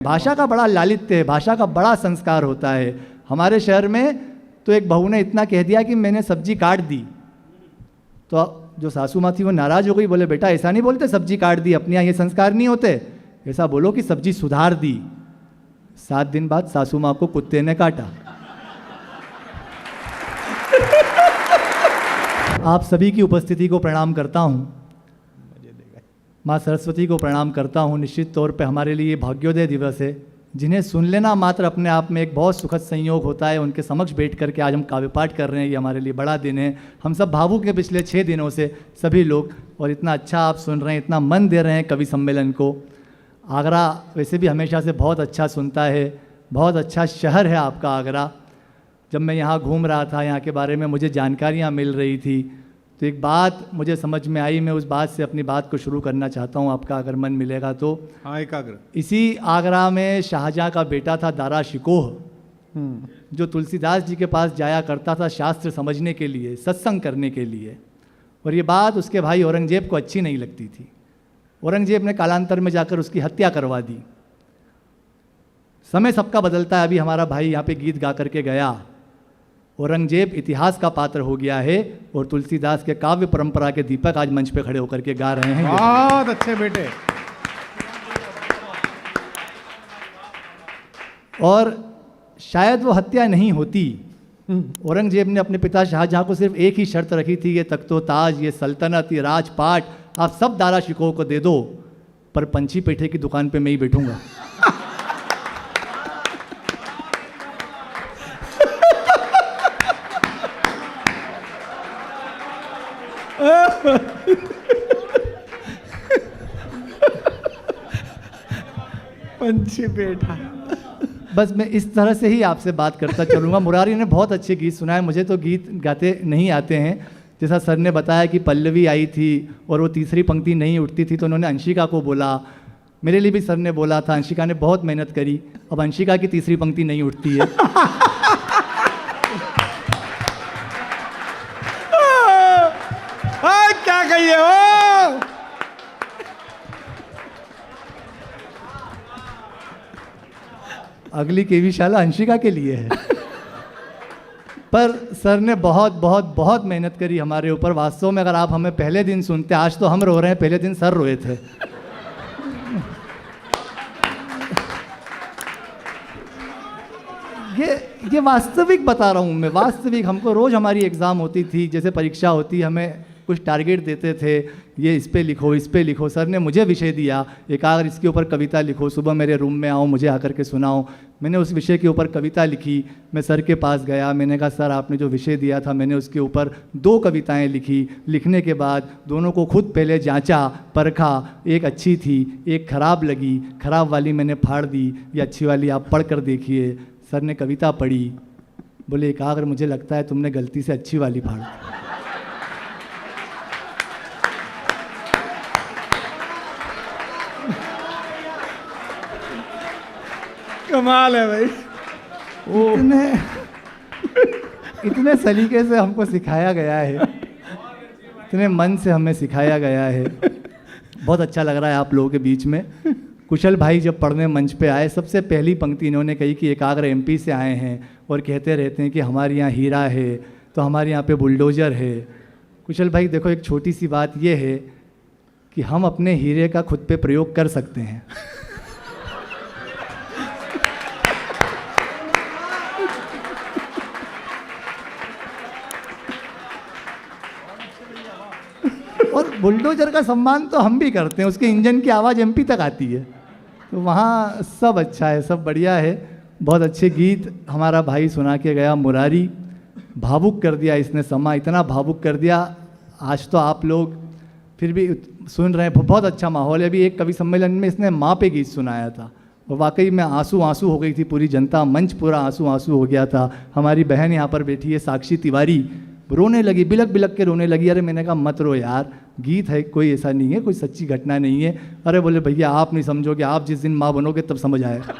भाषा का बड़ा लालित्य है, भाषा का बड़ा संस्कार होता है। हमारे शहर में तो एक बहू ने इतना कह दिया कि मैंने सब्जी काट दी, तो जो सासू माँ थी वो नाराज हो गई, बोले बेटा ऐसा नहीं बोलते सब्जी काट दी, अपने यहाँ ये संस्कार नहीं होते, ऐसा बोलो कि सब्जी सुधार दी। 7 दिन बाद सासू माँ को कुत्ते ने काटा। आप सभी की उपस्थिति को प्रणाम करता हूँ, माँ सरस्वती को प्रणाम करता हूँ। निश्चित तौर पे हमारे लिए भाग्योदय दिवस है, जिन्हें सुन लेना मात्र अपने आप में एक बहुत सुखद संयोग होता है। उनके समक्ष बैठ करके आज हम काव्य पाठ कर रहे हैं, ये हमारे लिए बड़ा दिन है। हम सब भावुक हैं पिछले 6 दिनों से सभी लोग, और इतना अच्छा आप सुन रहे हैं, इतना मन दे रहे हैं कवि सम्मेलन को। आगरा वैसे भी हमेशा से बहुत अच्छा सुनता है, बहुत अच्छा शहर है आपका आगरा। जब मैं यहाँ घूम रहा था, यहाँ के बारे में मुझे जानकारियाँ मिल रही थी, तो एक बात मुझे समझ में आई, मैं उस बात से अपनी बात को शुरू करना चाहता हूँ, आपका अगर मन मिलेगा तो। हाँ, एकाग्र। इसी आगरा में शाहजहाँ का बेटा था दारा शिकोह, जो तुलसीदास जी के पास जाया करता था शास्त्र समझने के लिए, सत्संग करने के लिए। और ये बात उसके भाई औरंगजेब को अच्छी नहीं लगती थी। औरंगजेब ने कालांतर में जाकर उसकी हत्या करवा दी। समय सबका बदलता है। अभी हमारा भाई यहाँ पे गीत गा करके गया, औरंगजेब इतिहास का पात्र हो गया है, और तुलसीदास के काव्य परंपरा के दीपक आज मंच पे खड़े होकर के गा रहे हैं। बहुत अच्छे बेटे। और शायद वो हत्या नहीं होती। औरंगजेब ने अपने पिता शाहजहां को सिर्फ एक ही शर्त रखी थी, ये तख्तो ताज, ये सल्तनत, ये राजपाट आप सब दारा शिकोह को दे दो, पर पंछी पेठे की दुकान पे मैं ही बैठूंगा। पंछी बेटा। बस मैं इस तरह से ही आपसे बात करता चलूँगा। मुरारी ने बहुत अच्छे गीत सुनाए, मुझे तो गीत गाते नहीं आते हैं। जैसा सर ने बताया कि पल्लवी आई थी और वो तीसरी पंक्ति नहीं उठती थी, तो उन्होंने अंशिका को बोला। मेरे लिए भी सर ने बोला था, अंशिका ने बहुत मेहनत करी, अब अंशिका की तीसरी पंक्ति नहीं उठती है। क्या कहिए हो? अगली केवीशाला अंशिका के लिए है। पर सर ने बहुत बहुत बहुत मेहनत करी हमारे ऊपर। वास्तव में अगर आप हमें पहले दिन सुनते, आज तो हम रो रहे हैं, पहले दिन सर रोए थे। ये वास्तविक बता रहा हूँ मैं, वास्तविक। हमको रोज़ हमारी एग्ज़ाम होती थी, जैसे परीक्षा होती, हमें कुछ टारगेट देते थे, ये इस पे लिखो, इस पे लिखो। सर ने मुझे विषय दिया, एकाग्र इसके ऊपर कविता लिखो, सुबह मेरे रूम में आओ, मुझे आकर के सुनाओ। मैंने उस विषय के ऊपर कविता लिखी। मैं सर के पास गया, मैंने कहा सर आपने जो विषय दिया था, मैंने उसके ऊपर 2 कविताएं लिखी। लिखने के बाद दोनों को खुद पहले जांचा, परखा, एक अच्छी थी, एक खराब लगी, खराब वाली मैंने फाड़ दी, ये अच्छी वाली आप पढ़ कर देखिए। सर ने कविता पढ़ी, बोले एकाग्र मुझे लगता है तुमने गलती से अच्छी वाली फाड़ दी। कमाल है भाई। इतने सलीके से हमको सिखाया गया है, इतने मन से हमें सिखाया गया है। बहुत अच्छा लग रहा है आप लोगों के बीच में। कुशल भाई जब पढ़ने मंच पे आए, सबसे पहली पंक्ति इन्होंने कही कि एकाग्र एमपी से आए हैं और कहते रहते हैं कि हमारे यहाँ हीरा है तो हमारे यहाँ पे बुलडोज़र है। कुशल भाई देखो, एक छोटी सी बात ये है कि हम अपने हीरे का खुद पे प्रयोग कर सकते हैं। और बुलडोजर का सम्मान तो हम भी करते हैं, उसके इंजन की आवाज़ एमपी तक आती है। तो वहाँ सब अच्छा है, सब बढ़िया है। बहुत अच्छे गीत हमारा भाई सुना के गया मुरारी। भावुक कर दिया इसने, समा इतना भावुक कर दिया। आज तो आप लोग फिर भी सुन रहे हैं, बहुत अच्छा माहौल है। अभी एक कवि सम्मेलन में इसने माँ पे गीत सुनाया था, और वाकई में आंसू आंसू हो गई थी पूरी जनता, मंच पूरा आंसू आंसू हो गया था। हमारी बहन यहाँ पर बैठी है साक्षी तिवारी, रोने लगी, बिलक बिलक के रोने लगी। अरे मैंने कहा मत रो यार, गीत है, कोई ऐसा नहीं है, कोई सच्ची घटना नहीं है। अरे बोले भैया आप नहीं समझोगे, आप जिस दिन माँ बनोगे तब समझ आएगा।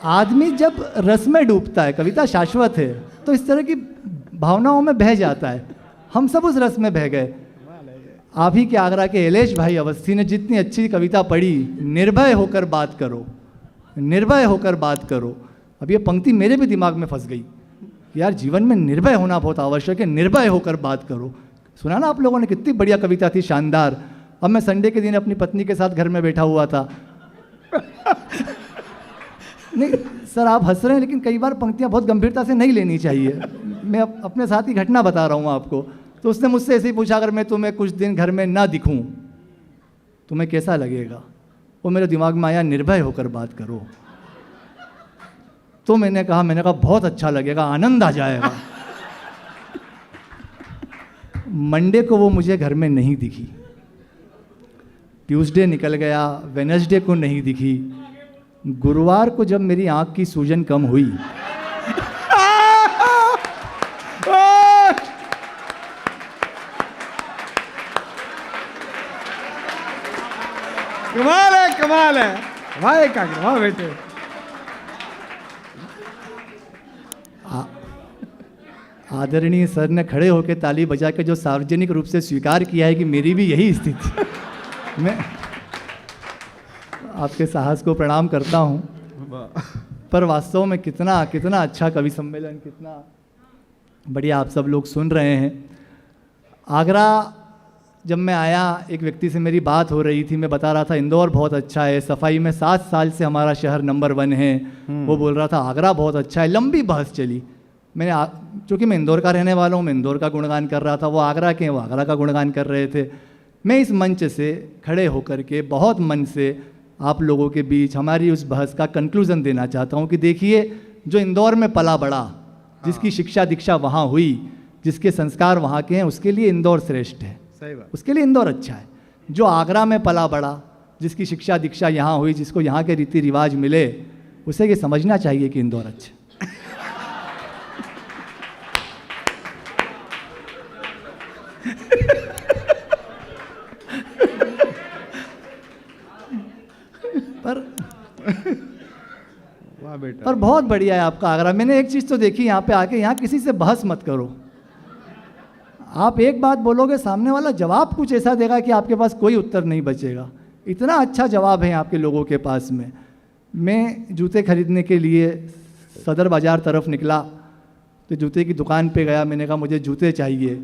आदमी जब रस में डूबता है, कविता शाश्वत है, तो इस तरह की भावनाओं में बह जाता है। हम सब उस रस में बह गए। आप ही के आगरा के एलेश भाई अवस्थी ने जितनी अच्छी कविता पढ़ी, निर्भय होकर बात करो, निर्भय होकर बात करो। अब ये पंक्ति मेरे भी दिमाग में फंस गई, यार जीवन में निर्भय होना बहुत आवश्यक है, निर्भय होकर बात करो। सुना ना आप लोगों ने, कितनी बढ़िया कविता थी, शानदार। अब मैं संडे के दिन अपनी पत्नी के साथ घर में बैठा हुआ था। नहीं सर आप हंस रहे हैं, लेकिन कई बार पंक्तियाँ बहुत गंभीरता से नहीं लेनी चाहिए। मैं अपने साथ की घटना बता रहा हूँ आपको। तो उसने मुझसे ऐसे ही पूछा, अगर मैं तुम्हें कुछ दिन घर में ना दिखूं तुम्हें कैसा लगेगा? वो मेरे दिमाग में आया, निर्भय होकर बात करो। तो मैंने कहा बहुत अच्छा लगेगा, आनंद आ जाएगा। मंडे को वो मुझे घर में नहीं दिखी, ट्यूसडे निकल गया, वेडनेसडे को नहीं दिखी, गुरुवार को जब मेरी आंख की सूजन कम हुई, कमाल है भाई, वाह बेटे। आदरणीय सर ने खड़े होकर ताली बजा के जो सार्वजनिक रूप से स्वीकार किया है कि मेरी भी यही स्थिति। मैं आपके साहस को प्रणाम करता हूँ, पर वास्तव में कितना कितना अच्छा कवि सम्मेलन, कितना बढ़िया आप सब लोग सुन रहे हैं। आगरा जब मैं आया, एक व्यक्ति से मेरी बात हो रही थी, मैं बता रहा था इंदौर बहुत अच्छा है, सफाई में 7 साल से हमारा शहर नंबर 1 है। वो बोल रहा था आगरा बहुत अच्छा है। लंबी बहस चली। मैंने चूँकि मैं इंदौर का रहने वाला हूँ, मैं इंदौर का गुणगान कर रहा था, वो आगरा के हैं, वो आगरा का गुणगान कर रहे थे। मैं इस मंच से खड़े होकर के बहुत मन से आप लोगों के बीच हमारी उस बहस का कंक्लूज़न देना चाहता हूँ कि देखिए, जो इंदौर में पला बड़ा, जिसकी शिक्षा दीक्षा वहाँ हुई, जिसके संस्कार वहाँ के हैं, उसके लिए इंदौर श्रेष्ठ है, सही बात, उसके लिए इंदौर अच्छा है। जो आगरा में पला बड़ा, जिसकी शिक्षा दीक्षा यहाँ हुई, जिसको यहाँ के रीति रिवाज मिले, उसे ये समझना चाहिए कि इंदौर अच्छा। वाह बेटा। पर बहुत बढ़िया है आपका आगरा। मैंने एक चीज़ तो देखी यहाँ पे आके, यहाँ किसी से बहस मत करो। आप एक बात बोलोगे, सामने वाला जवाब कुछ ऐसा देगा कि आपके पास कोई उत्तर नहीं बचेगा। इतना अच्छा जवाब है आपके लोगों के पास में। मैं जूते खरीदने के लिए सदर बाज़ार तरफ निकला, तो जूते की दुकान पे गया। मैंने कहा मुझे जूते चाहिए।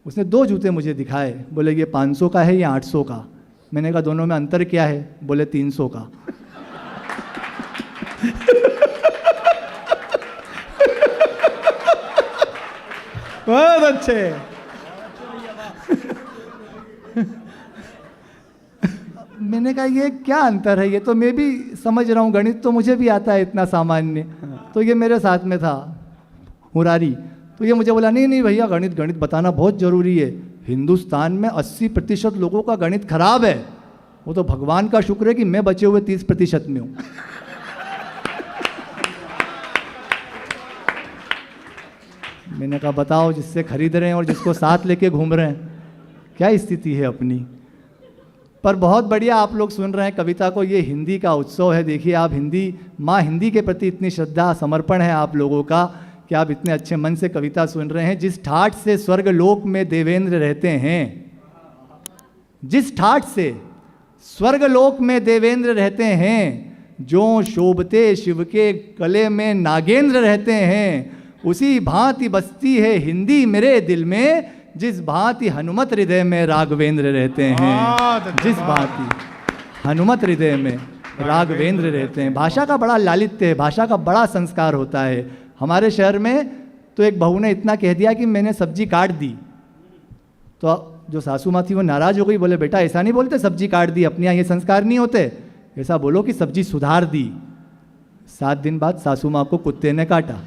उसने 2 जूते मुझे दिखाए, बोले ये 500 का है या 800 का। मैंने कहा दोनों में अंतर क्या है? बोले 300 का। बहुत अच्छे। मैंने कहा ये क्या अंतर है? ये तो मैं भी समझ रहा हूँ, गणित तो मुझे भी आता है इतना सामान्य। तो ये मेरे साथ में था मुरारी, तो ये मुझे बोला नहीं नहीं भैया, गणित बताना बहुत ज़रूरी है। हिंदुस्तान में 80% लोगों का गणित खराब है। वो तो भगवान का शुक्र है कि मैं बचे हुए 30% में हूँ। मैंने कहा बताओ, जिससे खरीद रहे हैं और जिसको साथ लेके घूम रहे हैं, क्या स्थिति है अपनी। पर बहुत बढ़िया आप लोग सुन रहे हैं कविता को। ये हिंदी का उत्सव है। देखिए आप हिंदी, माँ हिंदी के प्रति इतनी श्रद्धा, समर्पण है आप लोगों का कि आप इतने अच्छे मन से कविता सुन रहे हैं। जिस ठाठ से स्वर्गलोक में देवेंद्र रहते हैं, जिस ठाठ से स्वर्गलोक में देवेंद्र रहते हैं, जो शोभते शिव के गले में नागेंद्र रहते हैं, उसी भांति बसती है हिंदी मेरे दिल में, जिस भांति हनुमत हृदय में राघवेंद्र रहते हैं। जिस भांति हनुमत हृदय में राघवेंद्र रहते हैं। भाषा का बड़ा लालित्य है, भाषा का बड़ा संस्कार होता है। हमारे शहर में तो एक बहू ने इतना कह दिया कि मैंने सब्जी काट दी, तो जो सासू माँ थी वो नाराज हो गई। बोले बेटा ऐसा नहीं बोलते, सब्जी काट दी, अपने यहाँ ये संस्कार नहीं होते, ऐसा बोलो कि सब्जी सुधार दी। 7 दिन बाद सासू माँ को कुत्ते ने काटा।